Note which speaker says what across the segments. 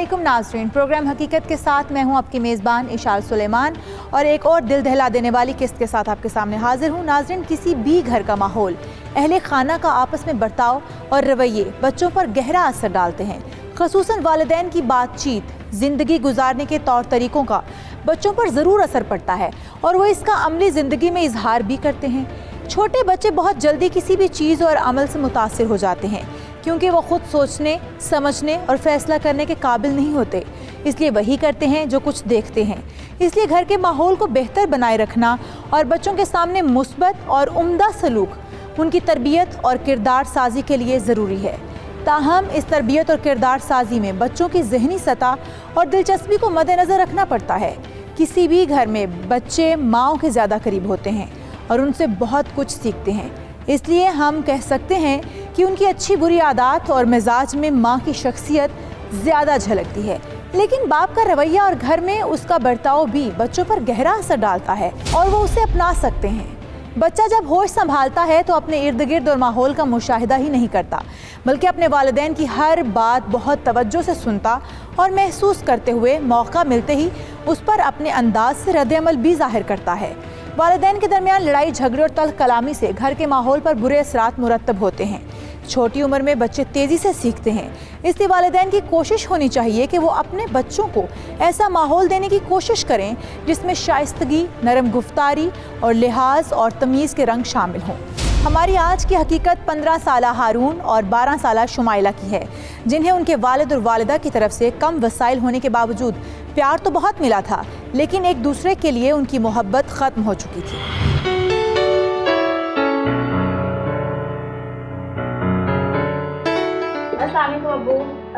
Speaker 1: अस्सलामुअलैकुम नाज़रीन, प्रोग्राम हकीकत के साथ मैं हूं आपकी मेज़बान इशाल सुलेमान और एक और दिल दहला देने वाली किस्त के साथ आपके सामने हाजिर हूं। नाज़रीन, किसी भी घर का माहौल, अहले खाना का आपस में बर्ताव और रवैये बच्चों पर गहरा असर डालते हैं। ख़ुसूसन वालिदैन की बातचीत, ज़िंदगी गुजारने के तौर तरीक़ों का बच्चों पर ज़रूर असर पड़ता है और वो इसका अमली ज़िंदगी में इजहार भी करते हैं। छोटे बच्चे बहुत जल्दी किसी भी चीज़ और अमल से मुतासिर हो जाते हैं क्योंकि वो खुद सोचने, समझने और फैसला करने के काबिल नहीं होते, इसलिए वही करते हैं जो कुछ देखते हैं। इसलिए घर के माहौल को बेहतर बनाए रखना और बच्चों के सामने मुस्बत और उम्दा सलूक उनकी तरबियत और किरदार साजी के लिए ज़रूरी है। ताहम इस तरबियत और किरदार साजी में बच्चों की ज़हनी सतह और दिलचस्पी को मद्देनज़र रखना पड़ता है। किसी भी घर में बच्चे माओं के ज़्यादा करीब होते हैं और उनसे बहुत कुछ सीखते हैं, इसलिए हम कह सकते हैं कि उनकी अच्छी बुरी आदत और मिजाज में माँ की शख्सियत ज़्यादा झलकती है। लेकिन बाप का रवैया और घर में उसका बर्ताव भी बच्चों पर गहरा असर डालता है और वो उसे अपना सकते हैं। बच्चा जब होश संभालता है तो अपने इर्द गिर्द और माहौल का मुशाहिदा ही नहीं करता, बल्कि अपने वालिदैन की हर बात बहुत तवज्जो से सुनता और महसूस करते हुए मौका मिलते ही उस पर अपने अंदाज से रद्द-ए-अमल भी जाहिर करता है। वालिदैन के दरमियान लड़ाई झगड़े और तल्ख कलामी से घर के माहौल पर बुरे असरात मुरतब होते हैं। छोटी उम्र में बच्चे तेज़ी से सीखते हैं, इसलिए वालिदैन की कोशिश होनी चाहिए कि वो अपने बच्चों को ऐसा माहौल देने की कोशिश करें जिसमें शाइस्तगी, नरम गुफ्तारी और लिहाज और तमीज़ के रंग शामिल हों। हमारी आज की हकीकत 15 साला हारून और 12 साला शुमाइला की है, जिन्हें उनके वालिद और वालिदा की तरफ से कम वसाइल होने के बावजूद प्यार तो बहुत मिला था, लेकिन एक दूसरे के लिए उनकी मोहब्बत ख़त्म हो चुकी थी।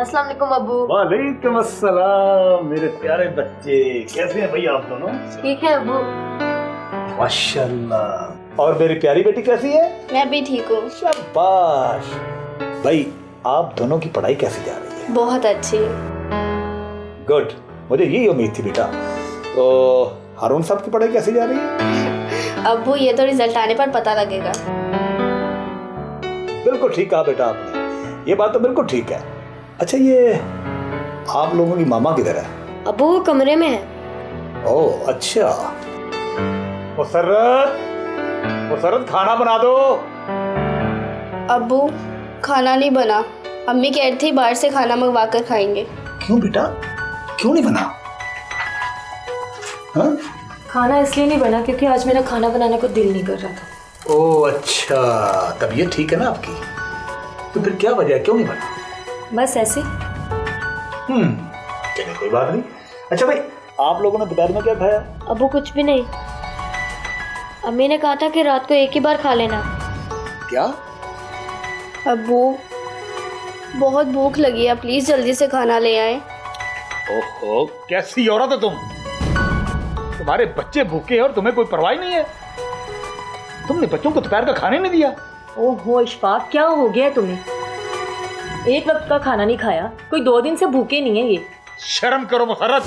Speaker 2: अस्सलाम वालेकुम अब्बू।
Speaker 3: वालेकुम अस्सलाम मेरे प्यारे बच्चे, कैसे हैं भाई आप दोनों?
Speaker 2: ठीक है अब्बू।
Speaker 3: माशाल्लाह। और मेरी प्यारी बेटी कैसी है?
Speaker 2: मैं भी ठीक हूँ।
Speaker 3: शाबाश। भाई आप दोनों की पढ़ाई कैसी जा रही है?
Speaker 2: बहुत अच्छी।
Speaker 3: गुड, मुझे यही उम्मीद थी बेटा। तो हारून साहब की पढ़ाई कैसी जा रही है?
Speaker 2: अब्बू ये तो रिजल्ट आने पर पता लगेगा।
Speaker 3: बिल्कुल ठीक कहा बेटा आपने, ये बात तो बिल्कुल ठीक है। अच्छा, ये आप लोगों की मामा किधर है?
Speaker 2: अब्बू वो कमरे में है।
Speaker 3: ओह अच्छा। मुसर्रत खाना बना दो।
Speaker 2: अब्बू खाना नहीं बना, अम्मी कह रही थी बाहर से खाना मंगवा कर खाएंगे।
Speaker 3: क्यों बेटा, क्यों नहीं बना? हाँ?
Speaker 4: खाना इसलिए नहीं बना क्योंकि आज मेरा खाना बनाने को दिल नहीं कर रहा था।
Speaker 3: ओह अच्छा, तबीयत ठीक है ना आपकी? तो फिर क्या वजह है, क्यों नहीं बना?
Speaker 4: बस ऐसे।
Speaker 3: चलिए कोई बात नहीं। अच्छा भाई, आप लोगों ने दोपहर में क्या खाया?
Speaker 2: अब्बू कुछ भी नहीं, अम्मी ने कहा था कि रात को एक ही बार खा लेना।
Speaker 3: क्या?
Speaker 2: अब्बू बहुत भूख लगी है, प्लीज जल्दी से खाना ले आए।
Speaker 5: ओहो, कैसी औरत है तुम? तुम्हारे बच्चे भूखे हैं और तुम्हें कोई परवाह नहीं है। तुमने बच्चों को दोपहर का खाने नहीं दिया।
Speaker 4: ओहो इशफाक, क्या हो गया है तुम्हें? एक वक्त का खाना नहीं खाया, कोई 2 दिन से भूखे नहीं है ये।
Speaker 5: शर्म करो मुसर्रत,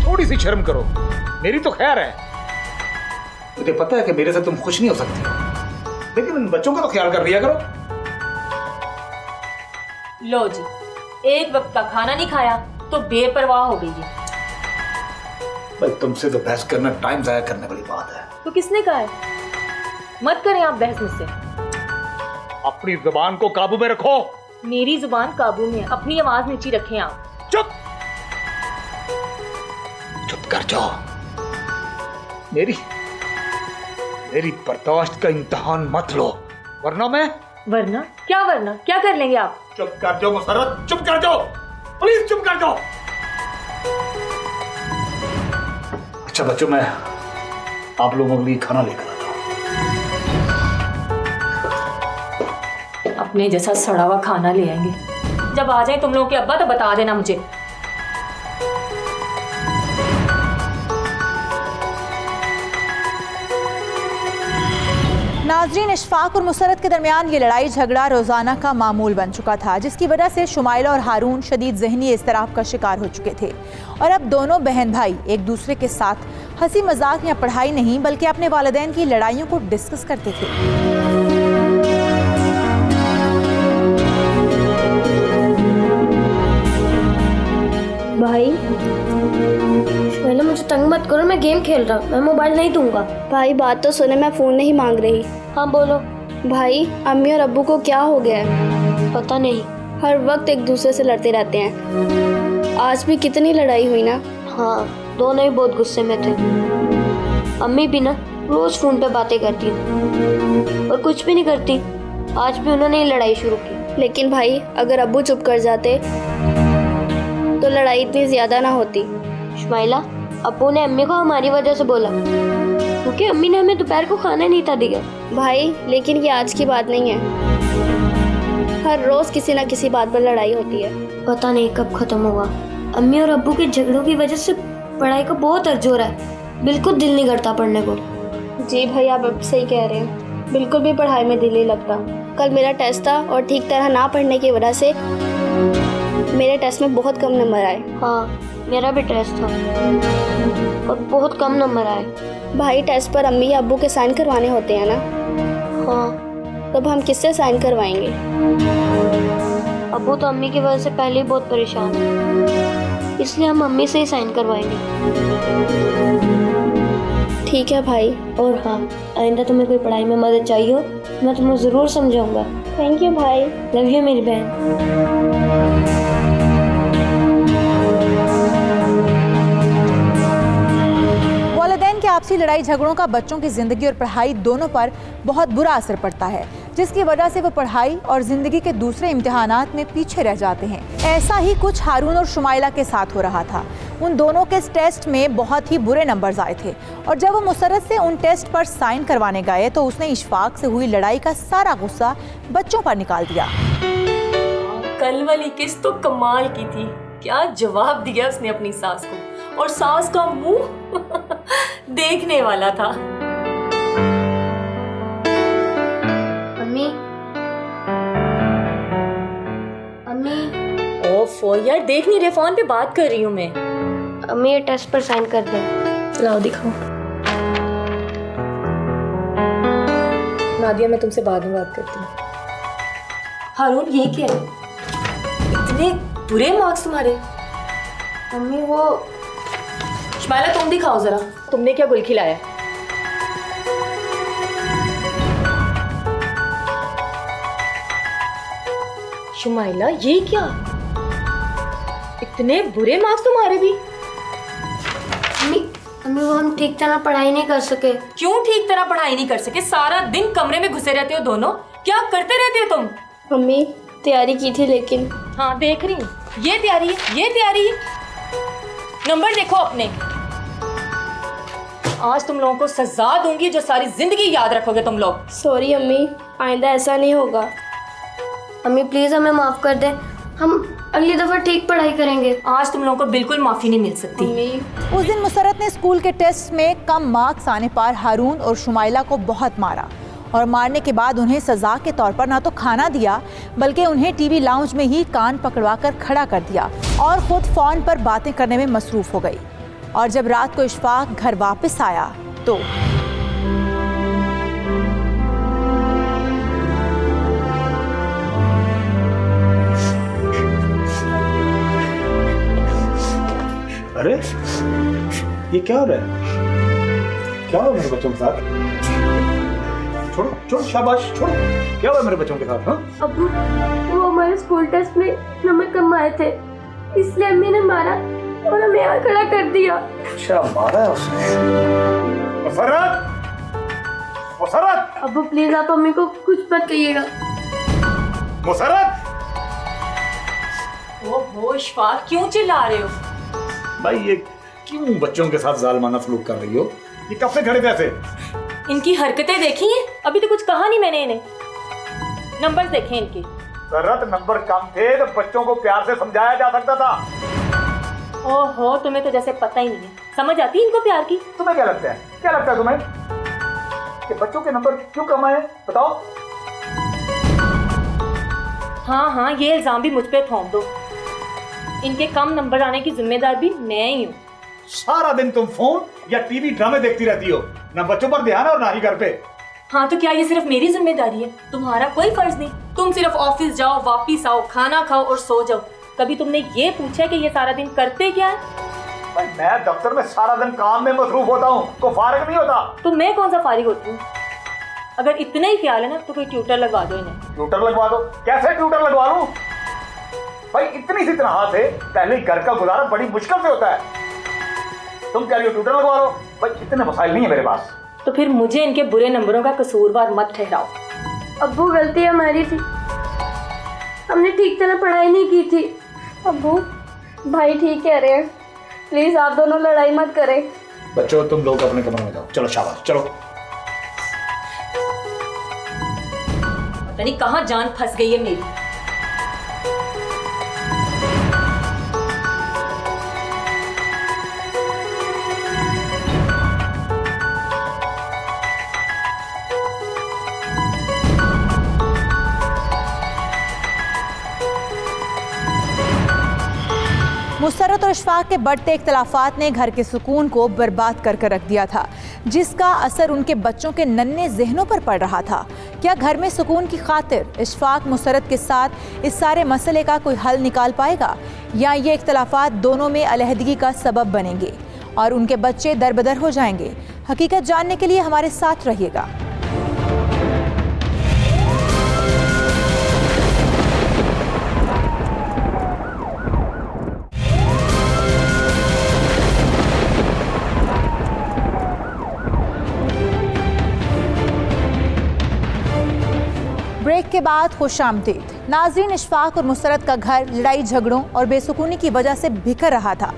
Speaker 5: थोड़ी सी शर्म करो। मेरी तो खैर है।
Speaker 3: मुझे पता है कि मेरे से तुम खुश नहीं हो सकती, लेकिन इन बच्चों का तो ख्याल कर लिया करो।
Speaker 4: लो जी, एक वक्त का खाना नहीं खाया तो बेपरवाह हो गई है।
Speaker 3: भाई तुमसे तो बहस करना टाइम जाया करने वाली बात है।
Speaker 4: तो किसने कहा है? मत करें आप बहस मुझसे।
Speaker 5: अपनी जुबान को काबू में रखो।
Speaker 4: मेरी जुबान काबू में है, अपनी आवाज नीची रखें आप।
Speaker 5: चुप चुप कर जाओ। मेरी बर्दाश्त का इम्तिहान मत लो, वरना क्या कर लेंगे आप? चुप कर जाओ मुसर्रत, चुप कर जाओ, प्लीज चुप कर जाओ।
Speaker 3: अच्छा बच्चों, मैं आप लोगों के लिए खाना लेकर आता हूँ।
Speaker 4: अपने जैसा सड़ा हुआ खाना ले आएंगे। जब आ जाए तुम लोगों के अब्बा तो बता देना मुझे।
Speaker 1: नाज़रीन, इशफाक और मुसर्रत के दरमियान ये लड़ाई झगड़ा रोज़ाना का मामूल बन चुका था, जिसकी वजह से शुमाइला और हारून शदीद ज़हनी इज़्तिराब का शिकार हो चुके थे और अब दोनों बहन भाई एक दूसरे के साथ हंसी मजाक या पढ़ाई नहीं बल्कि अपने वालिदैन की लड़ाइयों को डिस्कस करते थे।
Speaker 2: भाई पहले मुझे तंग मत करो, मैं गेम खेल रहा हूँ, मैं मोबाइल नहीं दूंगा। भाई बात तो सुने, मैं फ़ोन नहीं मांग रही।
Speaker 4: हाँ बोलो।
Speaker 2: भाई अम्मी और अब्बू को क्या हो गया है?
Speaker 4: पता नहीं,
Speaker 2: हर वक्त एक दूसरे से लड़ते रहते हैं। आज भी कितनी लड़ाई हुई ना।
Speaker 4: हाँ दोनों ही बहुत गुस्से में थे। अम्मी भी ना रोज फोन पे बातें करती और कुछ भी नहीं करती। आज भी उन्होंने ही लड़ाई शुरू की।
Speaker 2: लेकिन भाई अगर अब्बू चुप कर जाते तो लड़ाई इतनी ज़्यादा ना होती।
Speaker 4: शुमाइला, अब्बू ने अम्मी को हमारी वजह से बोला क्योंकि अम्मी ने हमें दोपहर को खाना नहीं था दिया।
Speaker 2: भाई लेकिन ये आज की बात नहीं है, हर रोज़ किसी ना किसी बात पर लड़ाई होती है।
Speaker 4: पता नहीं कब खत्म होगा। अम्मी और अब्बू के झगड़ों की वजह से पढ़ाई का बहुत अर्ज हो रहा है। बिल्कुल दिल नहीं करता पढ़ने को।
Speaker 2: जी भाई आप अब सही कह रहे हैं, बिल्कुल भी पढ़ाई में दिल नहीं लगता। कल मेरा टेस्ट था और ठीक तरह ना पढ़ने की वजह से मेरे टेस्ट में बहुत कम नंबर आए।
Speaker 4: हाँ मेरा भी टेस्ट था और बहुत कम नंबर आए।
Speaker 2: भाई टेस्ट पर अम्मी या अब्बू के साइन करवाने होते हैं ना।
Speaker 4: हाँ
Speaker 2: तब हम किससे साइन करवाएंगे?
Speaker 4: अब्बू तो अम्मी की वजह से पहले ही बहुत परेशान है, इसलिए हम मम्मी से ही साइन करवाएंगे।
Speaker 2: ठीक है भाई।
Speaker 4: और हाँ, आइंदा तुम्हें कोई पढ़ाई में मदद चाहिए हो मैं तुम्हें ज़रूर समझाऊंगा।
Speaker 2: थैंक यू भाई।
Speaker 4: लव यू मेरी बहन।
Speaker 1: वालिदैन की आपसी लड़ाई झगड़ों का बच्चों की ज़िंदगी और पढ़ाई दोनों पर बहुत बुरा असर पड़ता है, जिसकी वजह से वो पढ़ाई और ज़िंदगी के दूसरे इम्तिहानात में पीछे रह जाते हैं। ऐसा ही कुछ हारून और शुमाइला के साथ हो रहा था। उन दोनों के टेस्ट में बहुत ही बुरे नंबर्स आए थे और जब वो मुसरत से उन टेस्ट पर साइन करवाने गए तो उसने इशफाक से हुई लड़ाई का सारा गुस्सा बच्चों पर निकाल दिया।
Speaker 6: कल वाली किस्त तो कमाल की थी। क्या जवाब दिया उसने अपनी सास को, और सास का मुंह देखने वाला था।
Speaker 4: अम्मी अम्मी
Speaker 6: ओफो यार, देख नहीं रहे, फोन पे बात कर रही हूँ मैं।
Speaker 4: अम्मी ये टेस्ट पर साइन कर दे।
Speaker 6: लाओ दिखाओ। नादिया मैं तुमसे बाद में बात करती हूँ। हारून ये क्या है, इतने बुरे मार्क्स तुम्हारे?
Speaker 4: अम्मी वो
Speaker 6: शुमाइला तुम दिखाओ जरा, तुमने क्या गुल खिलाया? शुमाइला ये क्या, इतने बुरे मार्क्स तुम्हारे भी?
Speaker 4: अम्मी वो हम ठीक तरह पढ़ाई नहीं कर सके।
Speaker 6: क्यों ठीक तरह पढ़ाई नहीं कर सके? सारा दिन कमरे में घुसे रहते हो दोनों, क्या करते रहते हो तुम?
Speaker 2: मम्मी तैयारी की थी लेकिन।
Speaker 6: हाँ देख रही हूँ, ये तैयारी है, ये तैयारी है। नंबर देखो अपने। आज तुम लोगों को सजा दूंगी जो सारी जिंदगी याद रखोगे तुम लोग।
Speaker 2: सॉरी अम्मी, आइंदा ऐसा नहीं होगा।
Speaker 4: अम्मी प्लीज हमें माफ कर दे, हम अगली दफा ठीक पढ़ाई करेंगे।
Speaker 6: आज तुम लोगों को बिल्कुल माफी नहीं मिल सकती।
Speaker 2: अम्मी
Speaker 1: उस दिन मुसरत ने स्कूल के टेस्ट में कम मार्क्स आने पर हारून और शुमाइला को बहुत मारा और मारने के बाद उन्हें सजा के तौर पर ना तो खाना दिया बल्कि उन्हें टीवी लाउंज में ही कान पकड़वा कर खड़ा कर दिया और खुद फोन पर बातें करने में मसरूफ हो गई। और जब रात को इशफाक घर वापस आया तो
Speaker 3: अरे ये क्या हो रहा है? क्या हुआ मेरे बच्चों के साथ? छोड़ो छोड़ो, शाबाश छोड़ो। क्या हुआ मेरे बच्चों के साथ? हाँ
Speaker 2: अब्बू वो हमारे स्कूल टेस्ट में नंबर कम आए थे, इसलिए अम्मी ने मारा और हमें यहाँ खड़ा कर दिया।
Speaker 3: अच्छा मारा है उसने। मुसरत, मुसरत,
Speaker 2: अब्बू प्लीज आप अम्मी को कुछ मत कहिएगा।
Speaker 3: मुसरत।
Speaker 6: ओहो इशफाक, क्यों चिल्ला रहे हो?
Speaker 3: भाई ये क्यों बच्चों के साथ जालमाना सलूक कर रही हो? ये कब से खड़े थे ऐसे?
Speaker 6: इनकी हरकतें देखी हैं? अभी तो कुछ कहा नहीं मैंने इन्हें। नंबर्स देखे इनके।
Speaker 3: मुसरत नंबर कम थे तो बच्चों को प्यार से समझाया जा सकता था।
Speaker 6: ओहो तुम्हें तो जैसे पता ही नहीं है, समझ आती है इनको प्यार की।
Speaker 3: तुम्हें क्या लगता है? क्या लगता है तुम्हें कि बच्चों के नंबर क्यों कम आए? बताओ।
Speaker 6: हाँ हाँ ये इल्जाम भी मुझ पे थोप दो। इनके कम नंबर आने की जिम्मेदार भी मैं ही हूँ।
Speaker 3: सारा दिन तुम फोन या टीवी ड्रामे देखती रहती हो, ना बच्चों पर ध्यान और ना ही घर पे।
Speaker 6: हाँ तो क्या ये सिर्फ मेरी जिम्मेदारी है? तुम्हारा कोई फर्ज नहीं। तुम सिर्फ ऑफिस जाओ, वापिस आओ, खाना खाओ और सो जाओ। कभी तुमने ये पूछा कि ये सारा दिन करते क्या है?
Speaker 5: भाई मैं दफ्तर में सारा दिन काम में मसरूफ होता हूँ, को फारिग नहीं होता।
Speaker 6: तो मैं कौन सा फारिग होती हूँ? अगर इतना ही ख्याल है ना तो कोई ट्यूटर लगवा दो इन्हें।
Speaker 5: ट्यूटर लगवा दो? कैसे ट्यूटर लगवा लूं? भाई इतनी सी तनख्वाह से पहले घर का गुजारा बड़ी मुश्किल से होता है, तुम कह रही हो ट्यूटर लगवा लो? भाई इतने मसाइल नहीं है मेरे पास।
Speaker 6: तो फिर मुझे इनके बुरे नंबरों का कसूरवार मत ठहराओ।
Speaker 2: अब्बू गलती हमारी थी, हमने ठीक तरह पढ़ाई नहीं की थी। अब्बू भाई ठीक कह रहे हैं, प्लीज आप दोनों लड़ाई मत करें।
Speaker 5: बच्चों तुम लोग अपने कमरे में जाओ, चलो शाबाश चलो।
Speaker 6: पता नहीं कहाँ जान फंस गई है मेरी।
Speaker 1: मुसर्रत और इशफाक के बढ़ते इख्तलाफात ने घर के सुकून को बर्बाद कर रख दिया था, जिसका असर उनके बच्चों के नन्हे जहनों पर पड़ रहा था। क्या घर में सुकून की खातिर इशफाक मुसर्रत के साथ इस सारे मसले का कोई हल निकाल पाएगा, या ये इख्तलाफात दोनों में अलहदगी का सबब बनेंगे और उनके बच्चे दरबदर हो जाएंगे? हकीकत जानने के लिए हमारे साथ रहिएगा। ब्रेक के बाद खुशामदीद। नाज़रीन, इशफाक और मुसर्रत का घर लड़ाई झगड़ों और बेसुकूनी की वजह से बिखर रहा था,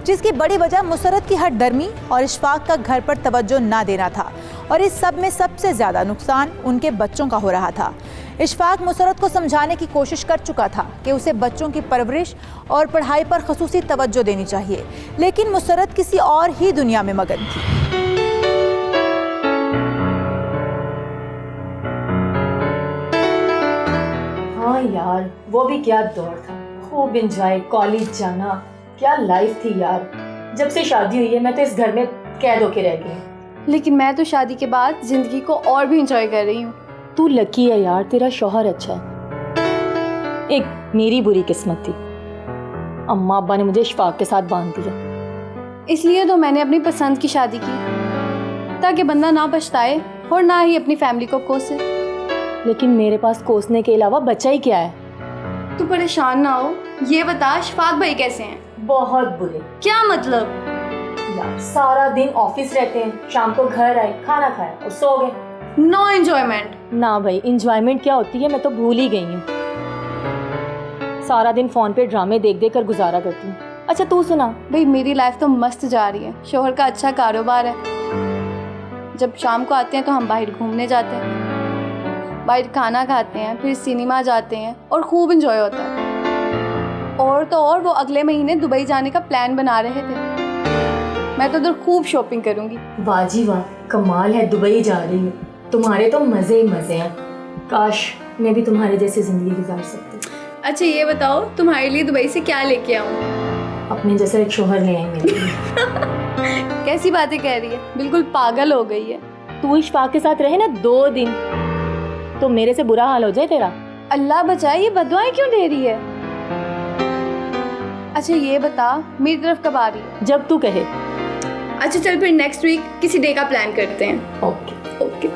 Speaker 1: जिसकी बड़ी वजह मुसर्रत की हट दर्मी और इशफाक का घर पर तवज्जो ना देना था। और इस सब में सबसे ज़्यादा नुकसान उनके बच्चों का हो रहा था। इशफाक मुसर्रत को समझाने की कोशिश कर चुका था कि उसे बच्चों की परवरिश और पढ़ाई पर खसूसी तवज्जो देनी चाहिए, लेकिन मुसर्रत किसी और ही दुनिया में मगन थी।
Speaker 6: हाँ यार, वो भी क्या दौर था। खूब एंजॉय, कॉलेज जाना, क्या लाइफ थी यार। जब से शादी हुई है मैं तो इस घर में कैद होके रह गई।
Speaker 2: लेकिन मैं तो शादी के बाद जिंदगी को और भी एंजॉय कर रही हूँ।
Speaker 6: तू लकी है यार, तेरा शौहर अच्छा है। एक मेरी बुरी किस्मत थी, अम्मा अब्बा ने मुझे इशफाक के साथ बांध दिया।
Speaker 2: इसलिए तो मैंने अपनी पसंद की शादी की, ताकि बंदा ना पछताए और ना ही अपनी फैमिली को कोसे।
Speaker 6: लेकिन मेरे पास कोसने के अलावा बचा ही क्या है।
Speaker 2: तू परेशान ना हो, ये बता इशफाक भाई कैसे हैं?
Speaker 6: बहुत बुरे।
Speaker 2: क्या मतलब?
Speaker 6: यार सारा दिन ऑफिस रहते हैं, शाम को घर आए, खाना खाया और सो गए।
Speaker 2: No enjoyment?
Speaker 6: ना भाई, एंजॉयमेंट क्या होती है मैं तो भूल ही गई हूँ। सारा दिन फोन पे ड्रामे देख देख कर गुजारा करती हूँ। अच्छा तू सुना।
Speaker 2: भाई मेरी लाइफ तो मस्त जा रही है, शोहर का अच्छा कारोबार है। जब शाम को आते हैं तो हम बाहर घूमने जाते हैं, बाहर खाना खाते हैं, फिर सिनेमा जाते हैं और खूब एंजॉय होता है। और तो और वो अगले महीने दुबई जाने का प्लान बना रहे थे। मैं तो उधर खूब शॉपिंग करूंगी।
Speaker 6: वाह जी वाह, कमाल है, दुबई जा रही हूँ। तुम्हारे तो मजे ही मजे हैं। काश मैं भी तुम्हारे जैसी जिंदगी गुजार सकती।
Speaker 2: अच्छा ये बताओ, तुम्हारे लिए दुबई से क्या लेके आऊँ?
Speaker 6: अपने जैसा एक शोहर ले आएंगे मेरे लिए।
Speaker 2: कैसी बातें कह रही है, बिल्कुल पागल हो गई है।
Speaker 6: तू इशफाक के साथ रहे ना 2 दिन तो मेरे से बुरा हाल हो जाए तेरा।
Speaker 2: अल्लाह बचाए, ये बदुआएं क्यों दे रही है? अच्छा ये बता, मेरी तरफ कब आ रही है?
Speaker 6: जब तू कहे।
Speaker 2: अच्छा चल फिर नेक्स्ट वीक किसी डे का प्लान करते हैं।
Speaker 6: Okay
Speaker 2: okay.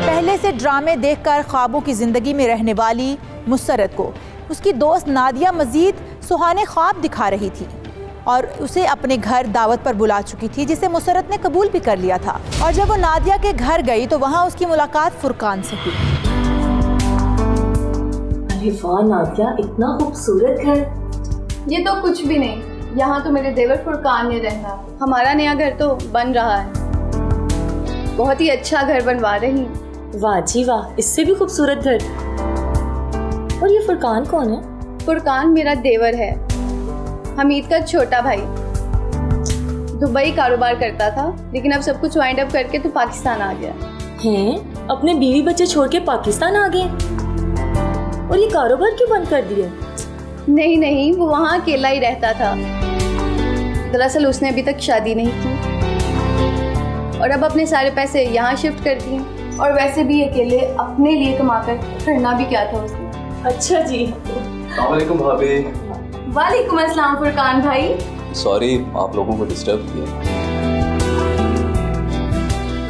Speaker 1: पहले से ड्रामे देखकर ख्वाबों की जिंदगी में रहने वाली मुसर्रत को उसकी दोस्त नादिया मजीद सुहाने ख्वाब दिखा रही थी और उसे अपने घर दावत पर बुला चुकी थी, जिसे मुसर्रत ने कबूल भी कर लिया था। और जब वो नादिया के घर गई तो वहाँ उसकी मुलाकात फुरकान से हुई।
Speaker 6: अरे वाह नादिया, इतना खूबसूरत घर।
Speaker 2: ये तो कुछ भी नहीं, यहाँ तो मेरे देवर फुरकान ने रहना। हमारा नया घर तो बन रहा है, बहुत ही अच्छा घर बनवा रही हूँ।
Speaker 6: वाह जी वाह, इससे भी खूबसूरत घर। और ये फुरकान कौन है?
Speaker 2: फुरकान मेरा देवर है, हमीद का छोटा भाई। दुबई कारोबार करता था, लेकिन अब सब कुछ वाइंड अप करके तो पाकिस्तान आ गया।
Speaker 6: हैं? अपने बीवी बच्चे छोड़ के पाकिस्तान आ गए? और ये कारोबार क्यों बंद कर दिया?
Speaker 2: नहीं नहीं, वो वहाँ अकेला ही रहता था। दरअसल उसने अभी तक शादी नहीं की और अब अपने सारे पैसे यहाँ शिफ्ट कर दिए। और वैसे भी अकेले अपने लिए कमाकर करना भी क्या था उसने।
Speaker 6: अच्छा जी।
Speaker 7: अस्सलाम वालेकुम भाभी।
Speaker 2: वालेकुम अस्सलाम फुरकान भाई।
Speaker 7: सॉरी आप लोगों को डिस्टर्ब किया।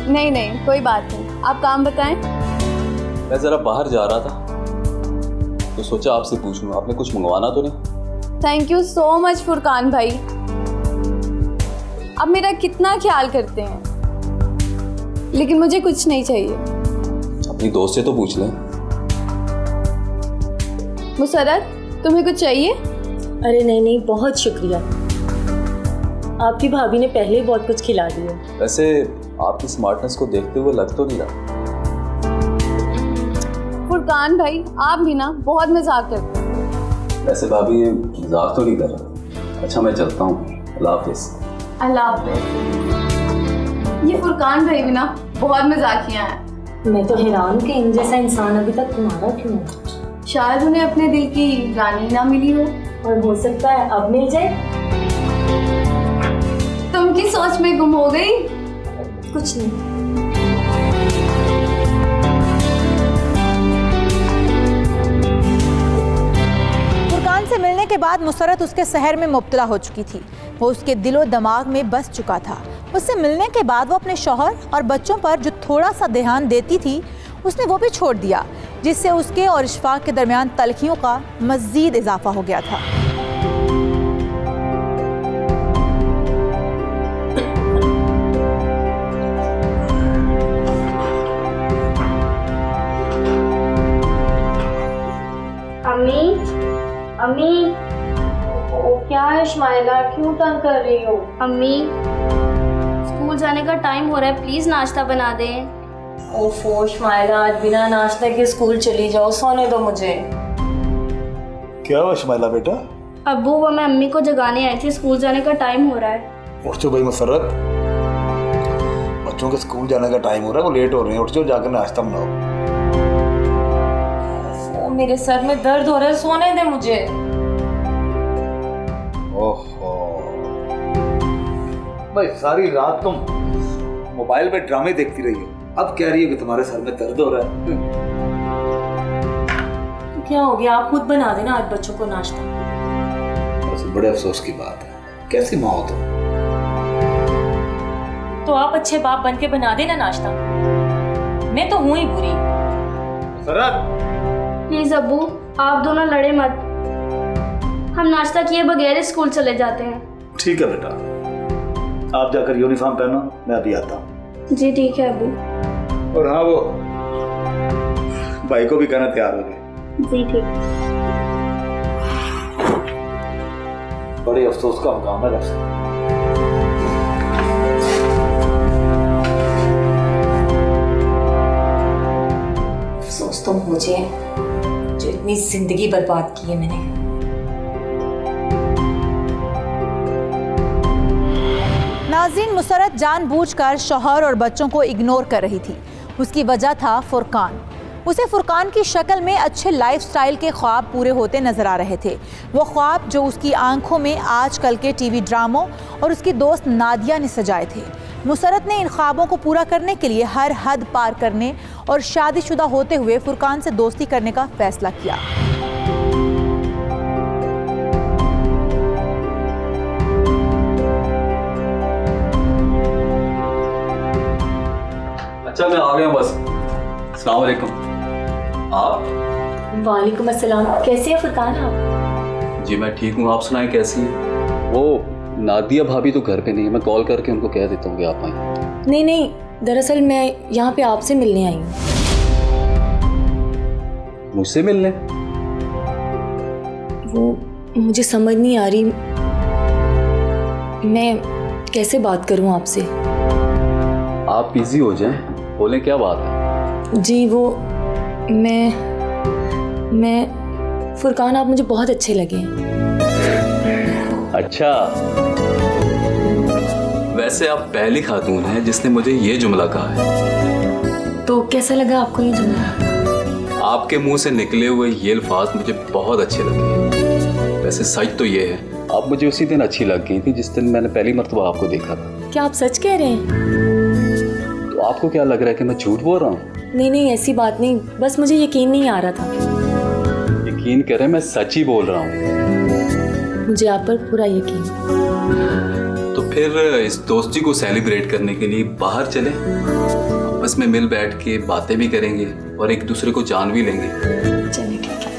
Speaker 2: नहीं नहीं कोई बात नहीं, आप काम बताएं।
Speaker 7: मैं ज़रा बाहर जा रहा था तो सोचा आपसे पूछ लूँ, आपने कुछ मंगवाना तो नहीं?
Speaker 2: Thank you so much Furqan भाई, आप मेरा कितना ख्याल करते हैं, लेकिन मुझे कुछ नहीं चाहिए।
Speaker 7: अपनी दोस्त से तो पूछ लें।
Speaker 2: मुसरत तुम्हें कुछ चाहिए?
Speaker 6: अरे नहीं नहीं, बहुत शुक्रिया, आपकी भाभी ने पहले ही बहुत कुछ खिला दिया।
Speaker 7: वैसे आपकी स्मार्टनेस को देखते हुए लग तो नहीं रहा।
Speaker 2: फुरकान भाई आप भी ना बहुत मजाक करते हैं।
Speaker 7: वैसे भाभी ये मजाक तो नहीं कर रहा। अच्छा मैं चलता हूँ, अल्लाह हाफिज़।
Speaker 2: अल्लाह हाफ़िज़। ये फुरकान भाई भी ना बहुत मजाकिया हैं।
Speaker 6: मैं तो हैरान हूँ कि इन जैसा इंसान अभी तक तुम्हारा क्यों है।
Speaker 2: शायद उन्हें अपने दिल की रानी ना मिली हो,
Speaker 6: और हो सकता है अब मिल जाए।
Speaker 2: तुम की सोच में गुम हो गई।
Speaker 6: कुछ नहीं।
Speaker 1: फुरकान से मिलने के बाद मुसरत उसके शहर में मुब्तला हो चुकी थी। वो उसके दिलो दिमाग में बस चुका था। उससे मिलने के बाद वो अपने शौहर और बच्चों पर जो थोड़ा सा ध्यान देती थी उसने वो भी छोड़ दिया, जिससे उसके और इशफाक के दरमियान तलखियों का मज़ीद इजाफा हो गया था।
Speaker 4: अम्मी अम्मी, ओ क्या है इस्माइला, क्यों तंग कर रही हो?
Speaker 8: अम्मी स्कूल जाने का टाइम हो रहा है, प्लीज नाश्ता बना दें।
Speaker 6: ओफो इस्माइला, आज बिना नाश्ते के स्कूल चली जाओ, सोने दो मुझे।
Speaker 3: क्या हुआ शमाइला बेटा?
Speaker 8: अब्बू वो मैं अम्मी को जगाने आई थी, स्कूल जाने का टाइम हो रहा है।
Speaker 3: उठ जाओ भाई मुसर्रत, बच्चों के स्कूल जाने का टाइम हो रहा है, वो लेट हो रहे हैं। उठ जाओ, जाकर नाश्ता बनाओ।
Speaker 6: मेरे सर में दर्द हो रहा है, सोने दे मुझे।
Speaker 3: ओहो भाई, सारी रात तुम मोबाइल पे ड्रामे देखती रही हो, अब कह रही हो कि तुम्हारे सर में दर्द हो रहा है।
Speaker 6: तो क्या हो गया, आप खुद बना देना आज बच्चों को नाश्ता।
Speaker 3: वैसे बड़े अफसोस की बात है, कैसी माँ हो तुम?
Speaker 6: तो आप अच्छे बाप बन के बना देना नाश्ता, मैं तो हूं ही बुरी।
Speaker 3: सरत
Speaker 8: प्लीज अब्बू आप दोनों लड़े मत, हम नाश्ता किए बगैर स्कूल चले जाते हैं।
Speaker 3: ठीक है बेटा, आप जाकर यूनिफॉर्म पहनो, मैं अभी आता हूँ।
Speaker 8: जी ठीक है अब्बू।
Speaker 3: और हाँ, वो भाई को भी कहना तैयार हो गए।
Speaker 8: जी ठीक।
Speaker 3: बड़े अफसोस का मुकाम है वैसे।
Speaker 6: अफसोस तो मुझे जो इतनी जिंदगी बर्बाद की है मैंने।
Speaker 1: नाज़रीन, मुसरत जानबूझकर शौहर और बच्चों को इग्नोर कर रही थी। उसकी वजह था फुरकान। उसे फुरकान की शक्ल में अच्छे लाइफस्टाइल के ख्वाब पूरे होते नजर आ रहे थे। वो ख्वाब जो उसकी आंखों में आजकल के टीवी ड्रामों और उसकी दोस्त नादिया ने सजाए थे। मुसरत ने इन ख्वाबों को पूरा करने के लिए हर हद पार करने और शादीशुदा होते हुए फुरकान से दोस्ती करने का फैसला किया।
Speaker 7: अच्छा मैं आ गया बस। अस्सलाम वालेकुम। आप?
Speaker 6: वालेकुम अस्सलाम, कैसे है फुरकान आप?
Speaker 7: जी मैं ठीक हूँ, आप सुनाएं कैसी है? वो नादिया भाभी तो घर पे नहीं है, मैं कॉल करके उनको कह देता हूँ कि आप आए।
Speaker 6: नहीं नहीं, दरअसल मैं यहाँ पे आपसे मिलने आई हूँ।
Speaker 7: मुझसे मिलने?
Speaker 6: वो मुझे समझ नहीं आ रही मैं कैसे बात करूँ आपसे।
Speaker 7: आप बिजी हो जाएं, बोलें क्या बात है?
Speaker 6: जी वो मैं फुरकान, आप मुझे बहुत अच्छे लगे।
Speaker 7: अच्छा, वैसे आप पहली खातून हैं जिसने मुझे ये जुमला कहा है।
Speaker 6: तो कैसा लगा आपको ये जुमला?
Speaker 7: आपके मुंह से निकले हुए ये अल्फाज मुझे बहुत अच्छे लगे। वैसे सच तो ये है, आप मुझे उसी दिन अच्छी लग गई थी जिस दिन मैंने पहली मर्तबा आपको देखा था।
Speaker 6: क्या आप सच कह रहे हैं?
Speaker 7: तो आपको क्या लग रहा है कि मैं झूठ बोल रहा हूँ?
Speaker 6: नहीं नहीं, ऐसी बात नहीं, बस मुझे यकीन नहीं आ रहा था।
Speaker 7: यकीन करें, मैं सच ही बोल रहा हूँ।
Speaker 6: मुझे आप पर पूरा यकीन।
Speaker 7: तो फिर इस दोस्ती को सेलिब्रेट करने के लिए बाहर चले, आपस में मिल बैठ के बातें भी करेंगे और एक दूसरे को जान भी लेंगे।
Speaker 6: चलिए ठीक है।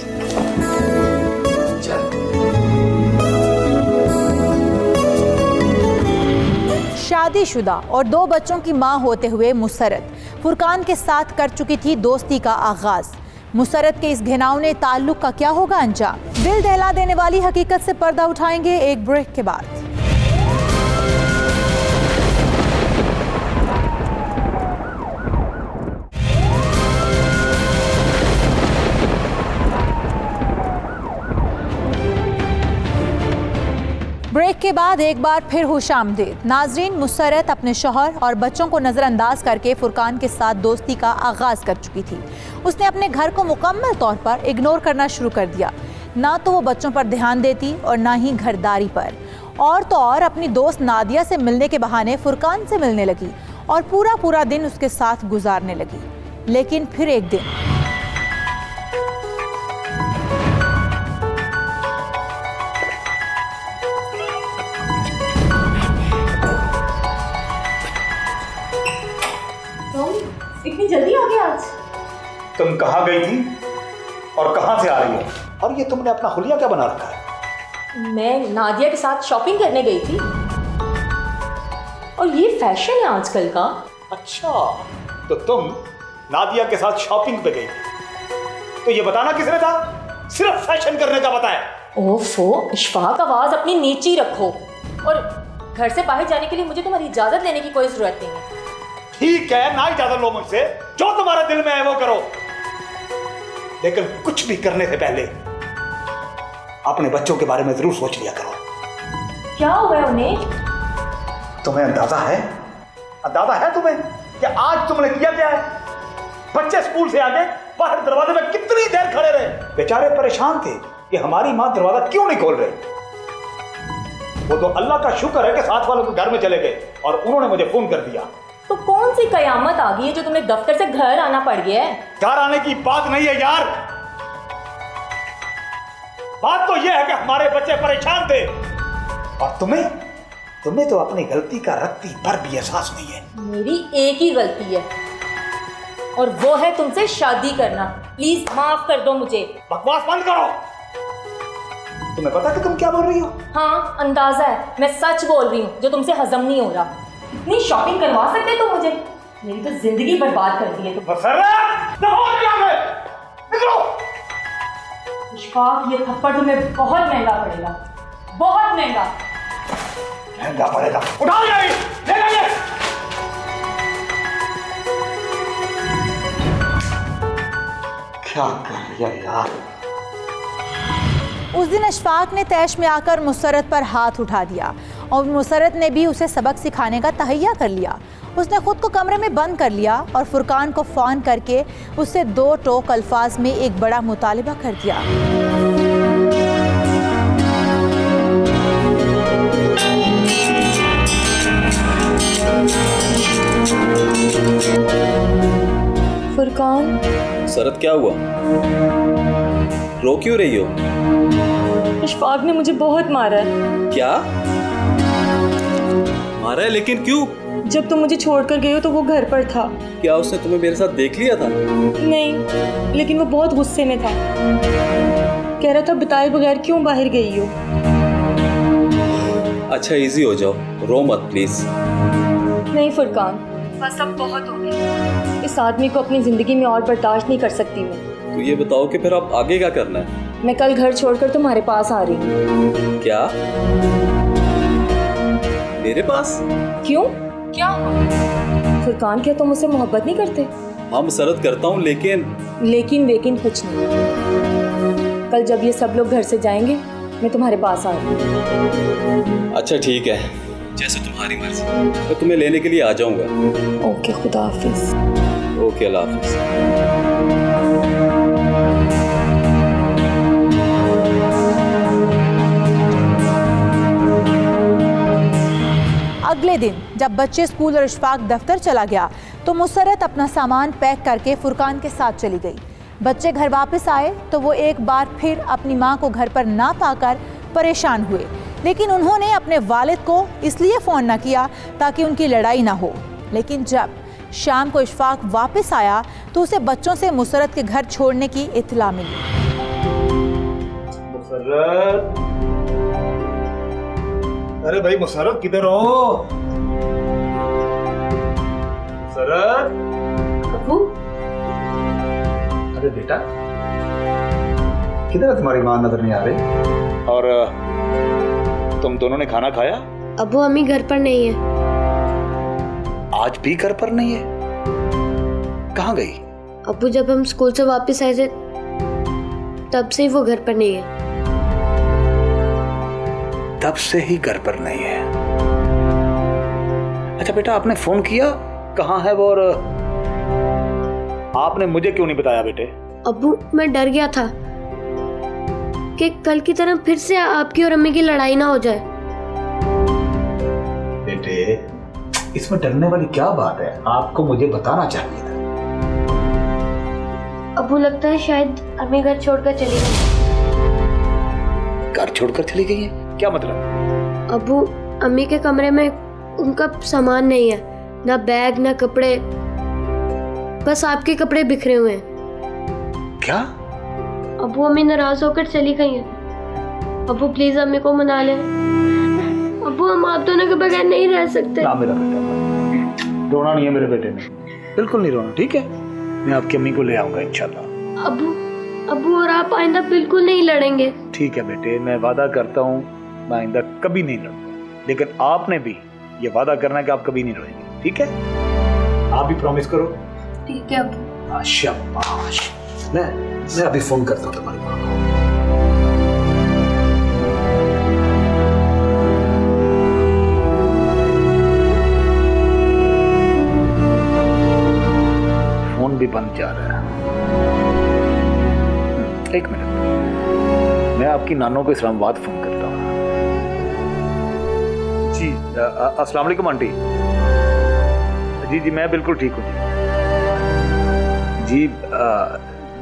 Speaker 1: शादीशुदा और 2 बच्चों की मां होते हुए मुसर्रत फुरकान के साथ कर चुकी थी दोस्ती का आगाज। मुसर्रत के इस घिनौने ताल्लुक का क्या होगा अंजाम? दिल दहला देने वाली हकीकत से पर्दा उठाएंगे एक ब्रेक के बाद। ब्रेक के बाद एक बार फिर खुशामदीद नाजरीन। मुसर्रत अपने शौहर और बच्चों को नज़रअंदाज करके फुरकान के साथ दोस्ती का आगाज़ कर चुकी थी। उसने अपने घर को मुकम्मल तौर पर इग्नोर करना शुरू कर दिया। ना तो वो बच्चों पर ध्यान देती और ना ही घरदारी पर। और तो और अपनी दोस्त नादिया से मिलने के बहाने फुरकान से मिलने लगी और पूरा दिन उसके साथ गुजारने लगी। लेकिन फिर एक दिन
Speaker 6: इतनी जल्दी आ गया आज?
Speaker 5: तुम कहाँ गई थी और कहाँ से आ रही हो? और ये तुमने अपना हुलिया क्या बना रखा है?
Speaker 6: मैं नादिया के साथ शॉपिंग करने गई थी। और ये फैशन है आजकल का।
Speaker 5: अच्छा, तो तुम नादिया के साथ शॉपिंग पे गई थी, तो ये बताना किसने था? सिर्फ फैशन करने का बताया।
Speaker 6: ओफो इशफाक, आवाज अपनी नीची रखो। और घर से बाहर जाने के लिए मुझे तुम्हारी इजाजत लेने की कोई जरूरत नहीं है।
Speaker 5: ठीक है, ना इजाजत लो मुझसे, जो तुम्हारे दिल में है वो करो, लेकिन कुछ भी करने से पहले अपने बच्चों के बारे में जरूर सोच लिया करो।
Speaker 6: क्या हुआ उन्हें?
Speaker 5: तुम्हें अंदाजा है तुम्हें कि आज तुमने किया क्या है? बच्चे स्कूल से आके बाहर दरवाजे में कितनी देर खड़े रहे, बेचारे परेशान थे कि हमारी माँ दरवाजा क्यों नहीं खोल रही। वो तो अल्लाह का शुक्र है कि साथ वालों के घर में चले गए और उन्होंने मुझे फोन कर दिया।
Speaker 6: तो कौन सी कयामत आ गई है जो तुम्हें दफ्तर से घर आना पड़ गया है?
Speaker 5: घर आने की बात नहीं है यार, बात तो यह है कि हमारे बच्चे परेशान थे और तुम्हें तो अपनी गलती का रत्ती भर भी एहसास नहीं है।
Speaker 6: मेरी एक ही गलती है और वो है तुमसे शादी करना। प्लीज माफ कर दो मुझे।
Speaker 5: बकवास बंद करो। तुम्हें पता कि तुम क्या बोल रही हो?
Speaker 6: हाँ अंदाजा है, मैं सच बोल रही हूँ जो तुमसे हजम नहीं हो रहा। इतनी शॉपिंग करवा सकते तुम मुझे? मेरी तो जिंदगी बर्बाद कर दी है तुम। इशफाक, ये थप्पड़ तुम्हें बहुत महंगा पड़ेगा, बहुत महंगा
Speaker 5: पड़ेगा। उठाओ ये, ले ले। क्या कर लिया यार?
Speaker 1: उस दिन अशफाक ने तैश में आकर मुसर्रत पर हाथ उठा दिया और मुसर्रत ने भी उसे सबक सिखाने का तहैया कर लिया। उसने खुद को कमरे में बंद कर लिया और फुरकान को फ़ोन करके उससे 2 टोक अल्फाज में एक बड़ा मुतालिबा कर दिया।
Speaker 6: फुरकान।
Speaker 7: सरत क्या हुआ? रो क्यों रही हो?
Speaker 6: इशफाक ने मुझे बहुत मारा है।
Speaker 7: क्या मारा है? लेकिन क्यों?
Speaker 6: जब तुम मुझे छोड़कर गए हो तो वो घर पर था।
Speaker 7: क्या उसने तुम्हें मेरे साथ देख लिया था?
Speaker 6: नहीं, लेकिन वो बहुत गुस्से में था। कह रहा था बताए बगैर क्यों बाहर गई हो।
Speaker 7: अच्छा इजी हो जाओ, रो मत प्लीज।
Speaker 6: नहीं फुरकान, बस अब बहुत हो गया। इस आदमी को अपनी जिंदगी में और बर्दाश्त नहीं कर सकती मैं।
Speaker 7: तो ये बताओ कि फिर अब आगे क्या करना है?
Speaker 6: मैं कल घर छोड़कर तुम्हारे पास आ रही हूँ।
Speaker 7: क्या? मेरे पास?
Speaker 6: क्यों? क्या फुरकान, क्या तुम मुझसे मोहब्बत नहीं करते?
Speaker 7: हाँ मसरत करता हूँ,
Speaker 6: लेकिन कुछ नहीं। कल जब ये सब लोग घर से जाएंगे मैं तुम्हारे पास आ रही हूँ।
Speaker 7: अच्छा ठीक है, जैसे तुम्हारी मर्जी। मैं तुम्हें लेने के लिए आ जाऊंगा।
Speaker 6: ओके, खुदा हाफिज।
Speaker 7: ओके, अल्लाह हाफिज।
Speaker 1: अगले दिन जब बच्चे स्कूल और इशफाक दफ्तर चला गया तो मुसर्रत अपना सामान पैक करके फुरकान के साथ चली गई। बच्चे घर वापस आए तो वो एक बार फिर अपनी मां को घर पर ना पाकर परेशान हुए, लेकिन उन्होंने अपने वालिद को इसलिए फ़ोन ना किया ताकि उनकी लड़ाई ना हो। लेकिन जब शाम को इशफाक वापस आया तो उसे बच्चों से मुसरत के घर छोड़ने की इत्तला मिली।
Speaker 5: मुसरत, अरे भाई मुसरत किधर हो? मुसरत,
Speaker 6: अबू,
Speaker 5: अरे बेटा किधर है तुम्हारी माँ? नजर नहीं आ रही। और तुम दोनों ने खाना खाया?
Speaker 4: अबू अम्मी घर पर नहीं है।
Speaker 5: आज भी घर पर नहीं है? कहाँ गई?
Speaker 4: अबू जब हम स्कूल से वापस आए थे तब से ही वो घर पर नहीं है।
Speaker 5: तब से ही घर पर नहीं है? अच्छा बेटा, आपने फोन किया कहाँ है वो, और आपने मुझे क्यों नहीं बताया बेटे?
Speaker 4: अबू मैं डर गया था कि कल की तरह फिर से आपकी और अम्मी की लड़ाई ना हो जाए।
Speaker 5: बेटे इसमें डरने वाली क्या बात है? आपको मुझे बताना चाहिए था।
Speaker 4: अबू लगता है शायद अम्मी घर छोड़कर चली गई।
Speaker 5: घर छोड़कर चली गई है? क्या मतलब?
Speaker 4: अबू अम्मी के कमरे में उनका सामान नहीं है, ना बैग ना कपड़े, बस आपके कपड़े बिखरे हुए हैं।
Speaker 5: क्या?
Speaker 4: अबू अम्मी नाराज होकर चली गई हैं। अबू प्लीज अम्मी को मना ले। अबू हम आप दोनों के बगैर नहीं रह सकते।
Speaker 5: ना मेरा बेटा, रोना नहीं है मेरे बेटे ने, बिल्कुल नहीं रोना, ठीक है? मैं आपकी अम्मी को ले आऊंगा इंशाल्लाह।
Speaker 4: अबू और आप आइंदा बिल्कुल नहीं लड़ेंगे?
Speaker 5: ठीक है बेटे, मैं वादा करता हूँ मैं आइंदा कभी नहीं लड़ूंगा, लेकिन आपने भी ये वादा करना है कि आप कभी नहीं लड़ेंगे, ठीक है? आप भी प्रॉमिस करो।
Speaker 4: ठीक है अबू।
Speaker 5: शाबाश। मैं अभी फोन करता हूँ तुम्हारी माँ को। फोन भी बंद जा रहा है। एक मिनट, मैं आपकी नानों को इस्लामाबाद फोन करता हूँ। जी अस्सलाम वालेकुम आंटी। जी मैं बिल्कुल ठीक हूँ जी।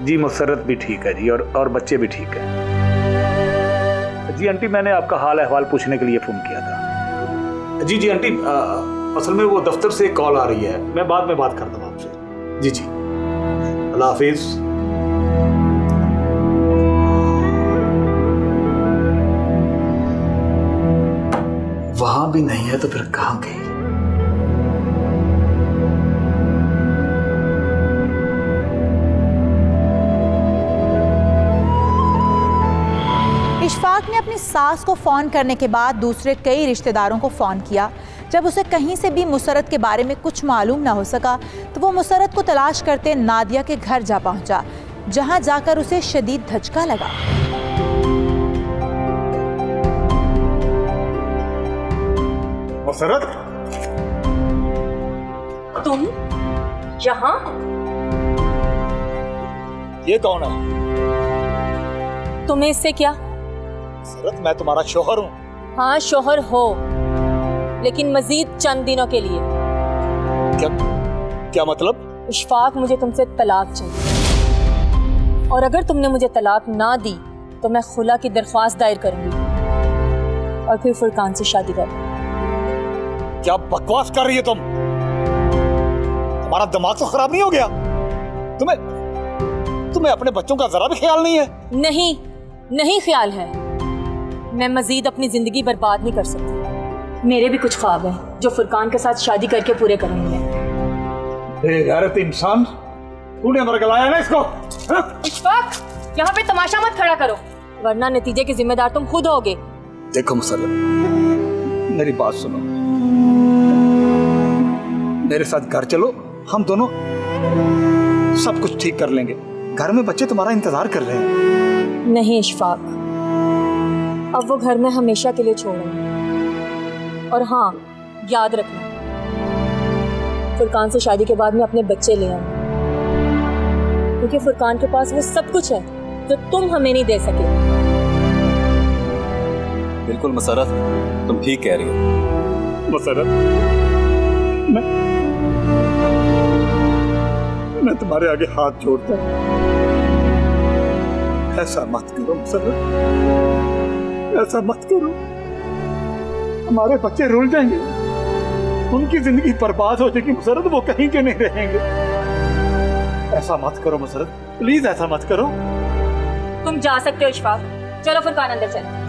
Speaker 5: जी मुसरत भी ठीक है जी, और बच्चे भी ठीक है जी। आंटी मैंने आपका हाल अहवाल पूछने के लिए फ़ोन किया था। जी आंटी, असल में वो दफ्तर से कॉल आ रही है, मैं बाद में बात करता हूँ आपसे। जी अल्लाह हाफिज़। वहां भी नहीं है तो फिर कहाँ गई?
Speaker 1: इशफाक ने अपनी सास को फ़ोन करने के बाद दूसरे कई रिश्तेदारों को फ़ोन किया। जब उसे कहीं से भी मुसरत के बारे में कुछ मालूम ना हो सका तो वो मुसरत को तलाश करते नादिया के घर जा पहुंचा, जहां जाकर उसे शदीद धचका लगा।
Speaker 5: मुसरत,
Speaker 6: तुम यहाँ?
Speaker 5: ये कौन है?
Speaker 6: तुम्हें इससे क्या?
Speaker 5: मुसरत मैं तुम्हारा शोहर हूँ।
Speaker 6: हाँ शोहर हो, लेकिन मजीद चंद दिनों के लिए।
Speaker 5: क्या मतलब?
Speaker 6: इशफाक मुझे तुमसे तलाक चाहिए, और अगर तुमने मुझे तलाक ना दी तो मैं खुला की दरख्वास्त दायर करूंगी और फिर फुरकान से शादी करूंगी।
Speaker 5: क्या बकवास कर रही है तुम? तुम्हारा दिमाग तो खराब नहीं हो गया? तुम्हें अपने बच्चों का जरा भी ख्याल नहीं है?
Speaker 6: नहीं ख्याल है। मैं मजीद अपनी जिंदगी बर्बाद नहीं कर सकती। मेरे भी कुछ ख्वाब हैं जो फुरकान के साथ शादी करके पूरे करूंगी मैं।
Speaker 5: बेगैरत इंसान, तूने मरगलाया ना इसको?
Speaker 6: इशफाक, यहाँ पे तमाशा मत खड़ा करो, वरना नतीजे के जिम्मेदार तुम खुद होगे।
Speaker 5: देखो मुसरत, मेरी बात सुनो, मेरे साथ घर चलो, हम दोनों सब कुछ ठीक कर लेंगे। घर में बच्चे तुम्हारा इंतजार कर रहे हैं।
Speaker 6: नहीं इशफाक, अब वो घर में हमेशा के लिए छोड़ूंगी। और हाँ याद रखना, फुरकान से शादी के बाद में अपने बच्चे ले आऊंगी, क्योंकि फुरकान के पास वो सब कुछ है जो तुम हमें नहीं दे सके।
Speaker 7: बिल्कुल मुसरत, तुम ठीक कह रही हो।
Speaker 5: मुसरत, मैं तुम्हारे आगे हाथ जोड़ता हूं। ऐसा मत करो मुसर्रत, ऐसा मत करो। हमारे बच्चे रुल जाएंगे, उनकी जिंदगी बर्बाद हो जाएगी मुसर्रत, वो कहीं के नहीं रहेंगे। ऐसा मत करो मुसर्रत, प्लीज ऐसा मत करो।
Speaker 6: तुम जा सकते हो इशफाक, चलो फुरकान अंदर चलो।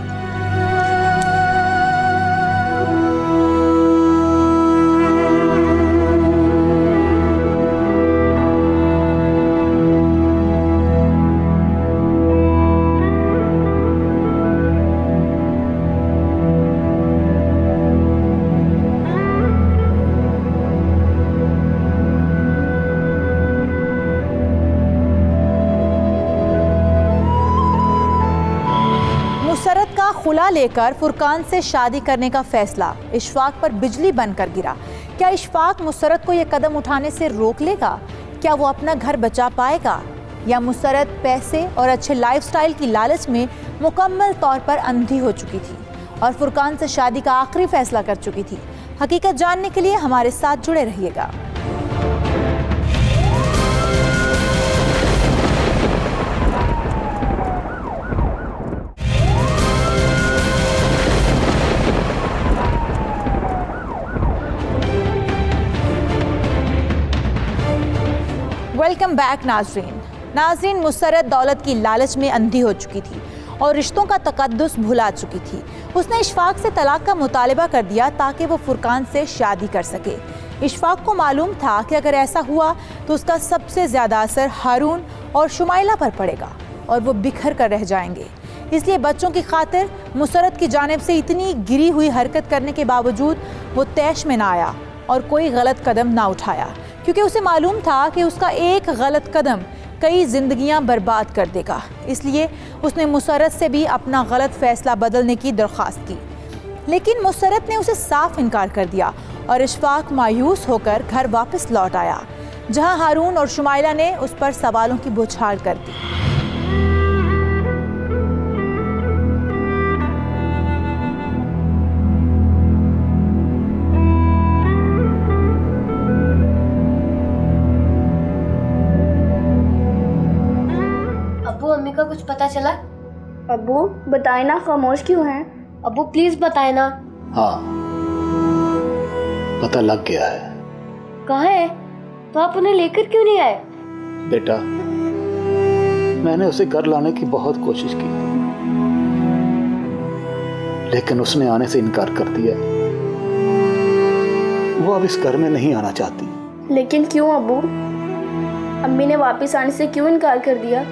Speaker 1: मुसर्रत का खुला लेकर फुरकान से शादी करने का फैसला इशफाक पर बिजली बनकर गिरा। क्या इशफाक मुसर्रत को यह कदम उठाने से रोक लेगा? क्या वो अपना घर बचा पाएगा, या मुसर्रत पैसे और अच्छे लाइफस्टाइल की लालच में मुकम्मल तौर पर अंधी हो चुकी थी और फुरकान से शादी का आखिरी फैसला कर चुकी थी? हकीकत जानने के लिए हमारे साथ जुड़े रहिएगा। वेलकम बैक नाजरीन, मुसर्रत दौलत की लालच में अंधी हो चुकी थी और रिश्तों का तकद्दुस भुला चुकी थी। उसने इशफाक से तलाक का मुतालबा कर दिया ताकि वो फुरकान से शादी कर सके। इशफाक को मालूम था कि अगर ऐसा हुआ तो उसका सबसे ज़्यादा असर हारून और शुमाइला पर पड़ेगा और वो बिखर कर रह जाएंगे। इसलिए बच्चों की खातिर मुसर्रत की जानिब से इतनी गिरी हुई हरकत करने के बावजूद वो तैश में ना आया और कोई गलत कदम ना उठाया, क्योंकि उसे मालूम था कि उसका एक गलत कदम कई जिंदगियां बर्बाद कर देगा। इसलिए उसने मुसर्रत से भी अपना गलत फैसला बदलने की दरख्वास्त की, लेकिन मुसर्रत ने उसे साफ इनकार कर दिया और इशफाक मायूस होकर घर वापस लौट आया, जहां हारून और शुमाइला ने उस पर सवालों की बौछार कर दी।
Speaker 4: अम्मी का कुछ पता चला?
Speaker 8: अब्बू बताए ना, खामोश क्यों हैं?
Speaker 4: अब्बू प्लीज बताए ना।
Speaker 5: हाँ, पता लग गया है।
Speaker 4: कहाँ है? तो आप उन्हें लेकर क्यों नहीं आए?
Speaker 5: बेटा, मैंने उसे घर लाने की बहुत कोशिश की, लेकिन उसने आने से इनकार कर दिया। वो अब इस घर में नहीं आना चाहती।
Speaker 8: लेकिन क्यों अब्बू? अम्मी ने वापस आने से क्यों इनकार कर दिया?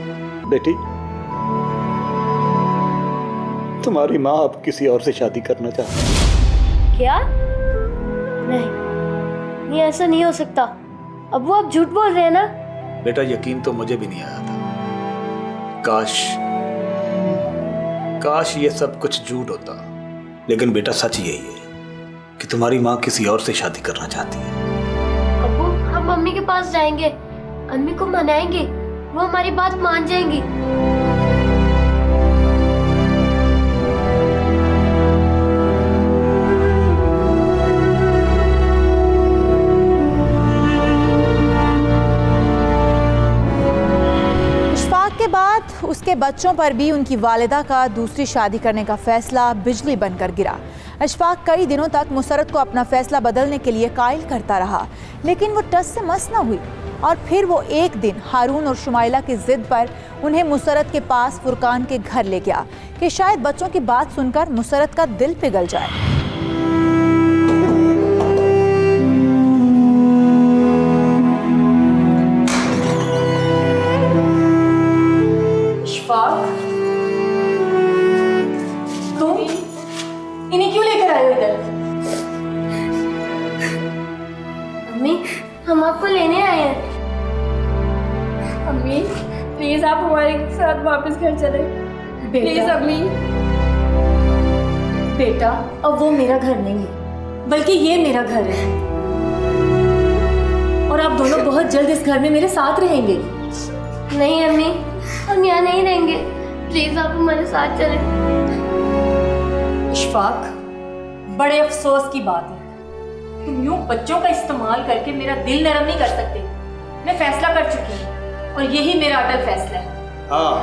Speaker 5: बेटी, तुम्हारी माँ अब किसी और से शादी करना चाहती है।
Speaker 4: क्या? नहीं, ये ऐसा नहीं हो सकता। अब्बू आप झूठ बोल रहे हैं ना?
Speaker 5: बेटा, यकीन तो मुझे भी नहीं आया था। काश ये सब कुछ झूठ होता, लेकिन बेटा सच यही है कि तुम्हारी माँ किसी और से शादी करना चाहती है।
Speaker 4: अब्बू हम मम्मी के पास जाएंगे, अम्मी को मनाएंगे, वो हमारी बात मान जाएंगी।
Speaker 1: इशफाक के बाद उसके बच्चों पर भी उनकी वालिदा का दूसरी शादी करने का फैसला बिजली बनकर गिरा। इशफाक कई दिनों तक मुसर्रत को अपना फैसला बदलने के लिए कायल करता रहा, लेकिन वो टस से मस न हुई और फिर वो एक दिन हारून और शुमाइला की जिद पर उन्हें मुसर्रत के पास फुरकान के घर ले गया कि शायद बच्चों की बात सुनकर मुसर्रत का दिल पिघल जाए।
Speaker 6: इशफाक, तुम इन्हें क्यों लेकर आए हो इधर?
Speaker 4: अम्मी हम आपको लेने आए हैं।
Speaker 8: अम्मी प्लीज आप हमारे साथ वापस घर चले, प्लीज अम्मी।
Speaker 6: बेटा, अब वो मेरा घर नहीं है, बल्कि ये मेरा घर है और आप दोनों बहुत जल्द इस घर में मेरे साथ रहेंगे।
Speaker 4: नहीं अम्मी, हम यहाँ नहीं रहेंगे, प्लीज आप हमारे साथ चलें।
Speaker 6: इशफाक, बड़े अफसोस की बात है, तुम यूं बच्चों का इस्तेमाल करके मेरा दिल नरम नहीं कर सकते। मैं फैसला कर चुकी हूँ और यही मेरा अटल फैसला है।
Speaker 5: हाँ,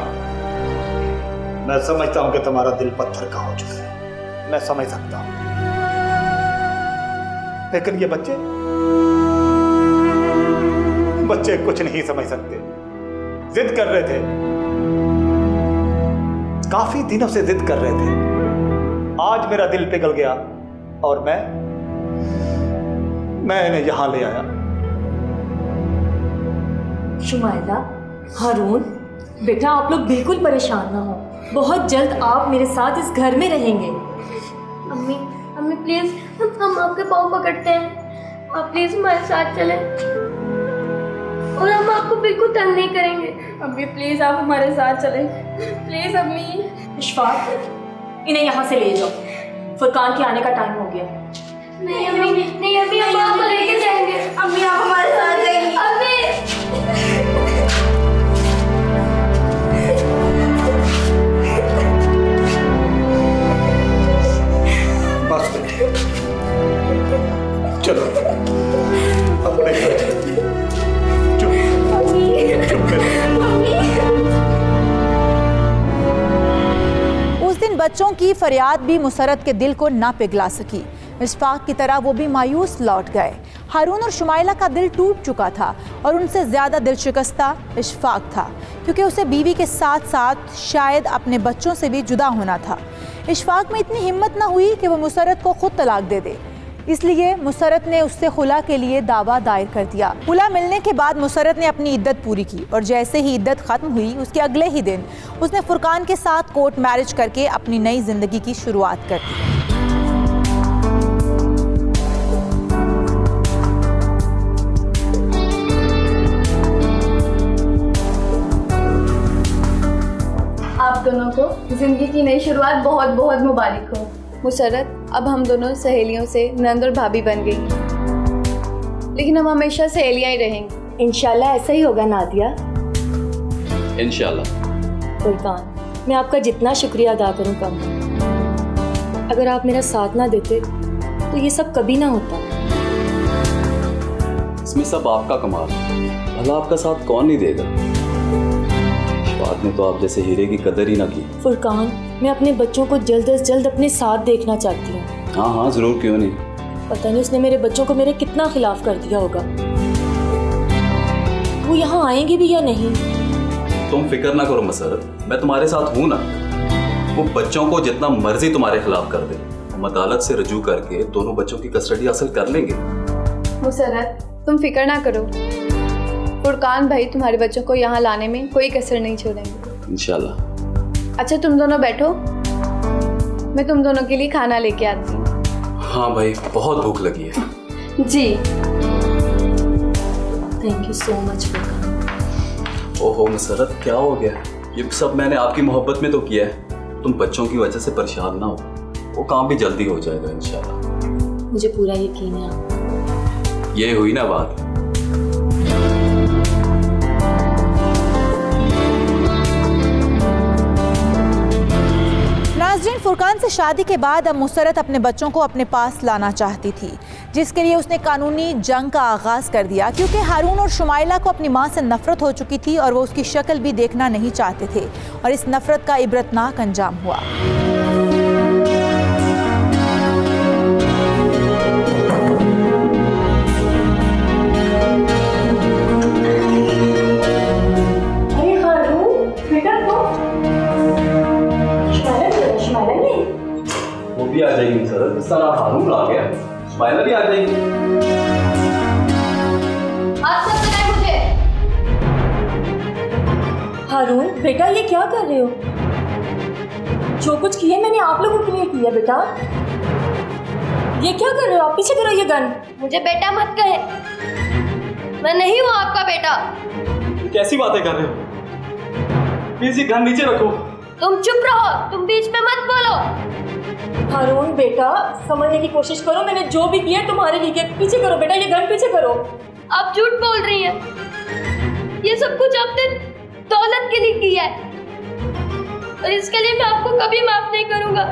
Speaker 5: मैं समझता हूं कि तुम्हारा दिल पत्थर का हो चुका है, मैं समझ सकता हूं, लेकिन ये बच्चे कुछ नहीं समझ सकते। जिद कर रहे थे, काफी दिनों से जिद कर रहे थे। आज मेरा दिल पिघल गया और मैं इन्हें यहां ले आया।
Speaker 6: शुमाइला, हारून, बेटा आप लोग बिल्कुल परेशान ना हो, बहुत जल्द आप मेरे साथ इस घर में रहेंगे।
Speaker 8: अम्मी, अम्मी प्लीज़, हम आपके पाँव पकड़ते हैं, आप प्लीज़ हमारे साथ चलें और हम आपको बिल्कुल तंग नहीं करेंगे। अम्मी प्लीज़ आप हमारे साथ चलें, प्लीज़ अम्मी।
Speaker 6: इशफाक, इन्हें यहाँ से ले जाओ, फुरकान के आने का टाइम हो गया।
Speaker 8: नहीं अम्मी, नहीं अम्मी, हम आपको लेके जाएंगे। अम्मी आप हमारे साथ जाएंगी। अम्मी
Speaker 5: बस बेटे, चलो अपने घर चलो। चुप कर।
Speaker 1: उस दिन बच्चों की फरियाद भी मुसरत के दिल को ना पिघला सकी। इशफाक की तरह वो भी मायूस लौट गए। हारून और शुमाइला का दिल टूट चुका था और उनसे ज़्यादा दिल शिकस्ता इशफाक था, क्योंकि उसे बीवी के साथ साथ शायद अपने बच्चों से भी जुदा होना था। इशफाक में इतनी हिम्मत ना हुई कि वो मुसरत को खुद तलाक दे दे, इसलिए मुसरत ने उससे खुला के लिए दावा दायर कर दिया। खुला मिलने के बाद मुसरत ने अपनी इद्दत पूरी की और जैसे ही इद्दत ख़त्म हुई उसके अगले ही दिन उसने फुरकान के साथ कोर्ट मैरिज करके अपनी नई ज़िंदगी की शुरुआत कर दी।
Speaker 2: आप दोनों को ज़िंदगी की नई शुरुआत बहुत बहुत मुबारक हो। मुसरत, अब हम दोनों सहेलियों से नंद और भाभी बन गई, लेकिन हम हमेशा सहेलियां ही रहेंगे।
Speaker 6: इंशाल्लाह ऐसा ही होगा नादिया।
Speaker 7: इंशाल्लाह।
Speaker 6: फुरकान, मैं आपका जितना शुक्रिया अदा करूं कम। अगर आप मेरा साथ ना देते तो ये सब कभी ना होता।
Speaker 7: इसमें सब आपका कमाल, भला आपका साथ कौन नहीं देगा। बाद में तो आप जैसे हीरे की कदर ही ना की।
Speaker 6: फुरकान, मैं अपने बच्चों को जल्द से जल्द अपने साथ देखना चाहती हूँ।
Speaker 7: हाँ हाँ जरूर, क्यों नहीं।
Speaker 6: पता नहीं उसने मेरे बच्चों को मेरे कितना खिलाफ कर दिया होगा। वो यहाँ आएंगे भी या नहीं।
Speaker 7: तुम फिक्र ना करो मसरत, मैं तुम्हारे साथ हूँ ना। वो बच्चों को जितना मर्जी तुम्हारे खिलाफ कर दे, हम अदालत से रजू करके दोनों बच्चों की कस्टडी हासिल कर लेंगे।
Speaker 2: मुसरत, तुम फिक्र ना करो, फुरकान भाई तुम्हारे बच्चों को यहाँ लाने में कोई कसर नहीं छोड़ेंगे
Speaker 7: इंशाल्लाह।
Speaker 2: अच्छा तुम दोनों बैठो, मैं तुम दोनों के लिए खाना लेके आती हूँ।
Speaker 7: हाँ भाई, बहुत भूख लगी है।
Speaker 2: जी।
Speaker 6: Thank you so much Furqan.
Speaker 7: ओहो मसरत, क्या हो गया? ये सब मैंने आपकी मोहब्बत में तो किया है। तुम बच्चों की वजह से परेशान ना हो, वो काम भी जल्दी हो जाएगा इंशाल्लाह।
Speaker 6: मुझे पूरा यकीन है आप।
Speaker 7: ये हुई ना बात।
Speaker 1: नाज़रीन, फुरकान से शादी के बाद अब मुसरत अपने बच्चों को अपने पास लाना चाहती थी, जिसके लिए उसने कानूनी जंग का आगाज़ कर दिया, क्योंकि हारून और शुमाइला को अपनी मां से नफरत हो चुकी थी और वो उसकी शक्ल भी देखना नहीं चाहते थे, और इस नफरत का इबरतनाक अंजाम हुआ।
Speaker 6: अरे हारून, बेटा
Speaker 7: वो भी आ जाएगी मसरत, इस तरह हारून आ गया, शुमाइला भी आ जाएगी।
Speaker 2: आप सब बताएं मुझे।
Speaker 6: हारून बेटा, ये क्या कर रहे हो? जो कुछ किया मैंने आप लोगों के लिए किया बेटा। ये क्या कर रहे हो आप? पीछे करो ये गन।
Speaker 8: मुझे बेटा मत कहे, मैं नहीं हूँ आपका बेटा।
Speaker 7: कैसी बातें कर रहे हो? प्लीज ये गन नीचे रखो।
Speaker 8: तुम चुप रहो, तुम बीच में मत बोलो।
Speaker 6: हारून बेटा, समझने की कोशिश करो, मैंने जो भी किया तुम्हारे लिए। पीछे करो बेटा, ये गन पीछे करो।
Speaker 8: आप झूठ बोल रही हैं, ये सब कुछ आपने दौलत के लिए किया है और इसके लिए मैं आपको कभी माफ नहीं करूंगा।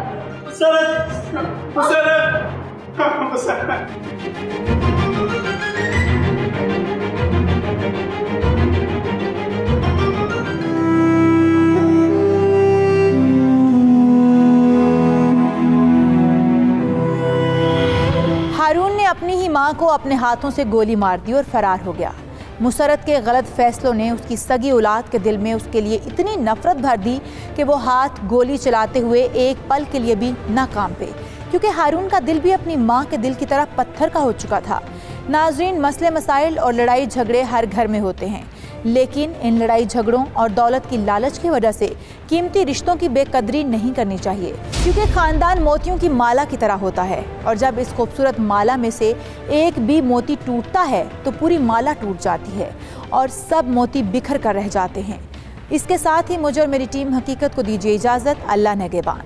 Speaker 1: मां को अपने हाथों से गोली मार दी और फरार हो गया। मुसर्रत के गलत फैसलों ने उसकी सगी औलाद के दिल में उसके लिए इतनी नफरत भर दी कि वो हाथ गोली चलाते हुए एक पल के लिए भी ना काम पे, क्योंकि हारून का दिल भी अपनी मां के दिल की तरह पत्थर का हो चुका था। नाजरीन, मसले मसाइल और लड़ाई झगड़े हर घर में होते हैं, लेकिन इन लड़ाई झगड़ों और दौलत की लालच की वजह से कीमती रिश्तों की बेकदरी नहीं करनी चाहिए, क्योंकि खानदान मोतियों की माला की तरह होता है और जब इस खूबसूरत माला में से एक भी मोती टूटता है तो पूरी माला टूट जाती है और सब मोती बिखर कर रह जाते हैं। इसके साथ ही मुझे और मेरी टीम हकीकत को दीजिए इजाज़त। अल्लाह निगहबान।